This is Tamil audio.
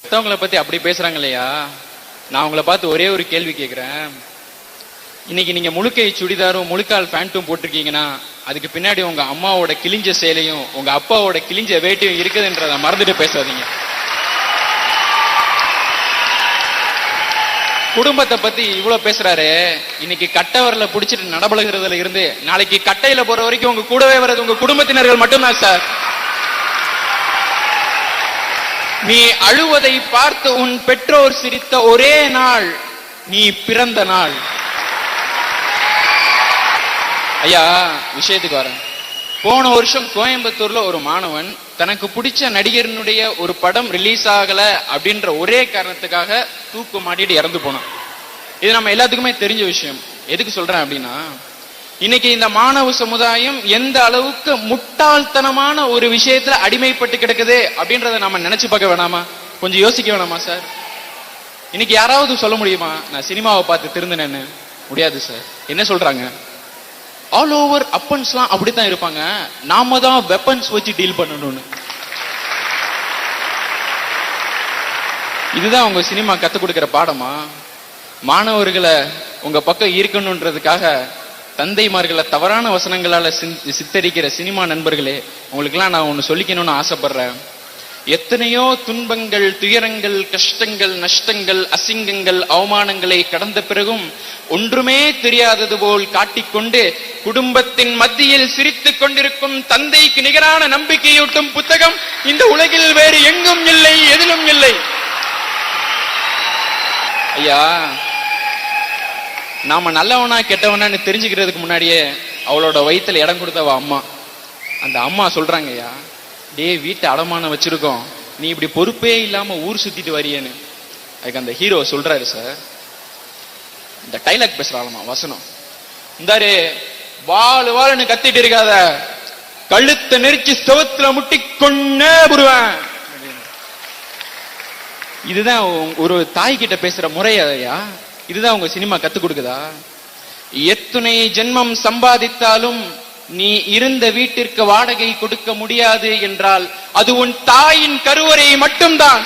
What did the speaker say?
மத்தவங்களை பத்தி அப்படி பேசுறாங்க இல்லையா, நான் உங்களை பார்த்து ஒரே ஒரு கேள்வி கேட்கிறேன். இன்னைக்கு நீங்க முழுக்கை சுடிதாரும் முழுக்கால் பேண்ட்டும் போட்டிருக்கீங்கன்னா அதுக்கு பின்னாடி உங்க அம்மாவோட கிழிஞ்ச சேலையும் உங்க அப்பாவோட கிழிஞ்ச வேட்டையும் இருக்குதுன்றத மறந்துட்டு பேசாதீங்க. குடும்பத்தை பத்தி இவ்வளவு பேசுறாரு, இன்னைக்கு கட்டவரில் புடிச்சிட்டு நடபழகிறதுல இருந்து நாளைக்கு கட்டையில போற வரைக்கும் உங்க கூடவே வர்றது உங்க குடும்பத்தினர்கள் மட்டும்தான் சார். நீ அழுவதை பார்த்து உன் பெற்றோர் சிரித்த ஒரே நாள் நீ பிறந்த நாள். ஐயா, விஷயத்துக்கு வரேன். போன வருஷம் கோயம்புத்தூர்ல ஒரு மாணவன் தனக்கு பிடிச்ச நடிகரனுடைய ஒரு படம் ரிலீஸ் ஆகல அப்படின்ற ஒரே காரணத்துக்காக தூக்கு மாட்டிட்டு இறந்து போனான். இது நம்ம எல்லாத்துக்குமே தெரிஞ்ச விஷயம். எதுக்கு சொல்றேன் அப்படின்னா, இன்னைக்கு இந்த மாணவ சமுதாயம் எந்த அளவுக்கு முட்டாள்தனமான ஒரு விஷயத்துல அடிமைப்பட்டு கிடக்குது அப்படின்றத நம்ம நினைச்சு பார்க்க வேணாமா? கொஞ்சம் யோசிக்க வேணாமா சார்? இன்னைக்கு யாராவது சொல்ல முடியுமா நான் சினிமாவை பார்த்து திருந்தினேன்னு? முடியாது சார். என்ன சொல்றாங்க, ஆல் ஓவர் அப்பன்ஸ்லாம் அப்படித்தான் இருப்பாங்க, நாம தான் வெப்பன்ஸ் வச்சு டீல் பண்ணணும்னு. இதுதான் உங்க சினிமா கத்து கொடுக்கிற பாடமா? மாணவர்களை உங்க பக்கம் இருக்கணும்ன்றதுக்காக தந்தைமார்களை தவறான வசனங்களால சித்தரிக்கிற சினிமா நண்பர்களே, உங்களுக்கெல்லாம் நான் ஒண்ணு சொல்லிக்கணும்னு ஆசைப்படுறேன். எத்தனையோ துன்பங்கள், துயரங்கள், கஷ்டங்கள், நஷ்டங்கள், அசிங்கங்கள், அவமானங்களை கடந்த பிறகும் ஒன்றுமே தெரியாதது போல் காட்டிக்கொண்டு குடும்பத்தின் மத்தியில் சிரித்துக் கொண்டிருக்கும் தந்தைக்கு நிகரான நம்பிக்கையூட்டும் புத்தகம் இந்த உலகில் வேறு எங்கும் இல்லை, எதிலும் இல்லை. ஐயா, நாம நல்லவனா கெட்டவனான்னு தெரிஞ்சுக்கிறதுக்கு முன்னாடியே அவளோட வயித்துல இடம் கொடுத்தவ அம்மா. அந்த அம்மா சொல்றாங்க, ஐயா டே வீட்டை அடமான வச்சிருக்கோம், நீ இப்படி பொறுப்பே இல்லாம ஊர் சுத்திட்டு வரியேன்னு. அதுக்கு அந்த ஹீரோ சொல்றாரு, சார் இந்த டைலாக் பேசுறாங்கம்மா வசனம், இந்தாரு வாழு வாழுன்னு கத்திட்டு இருக்காத, கழுத்தை நெரிச்சு செவத்துல முட்டி கொன்னே புடுவேன். இதுதான் ஒரு தாய் கிட்ட பேசுற முறையா? இதுதான் உங்க சினிமா கத்து கொடுக்குதா? எத்துணை ஜென்மம் சம்பாதித்தாலும் நீ இருந்த வீட்டிற்கு வாடகை கொடுக்க முடியாது என்றால் அது உன் தாயின் கருவறை மட்டும்தான்.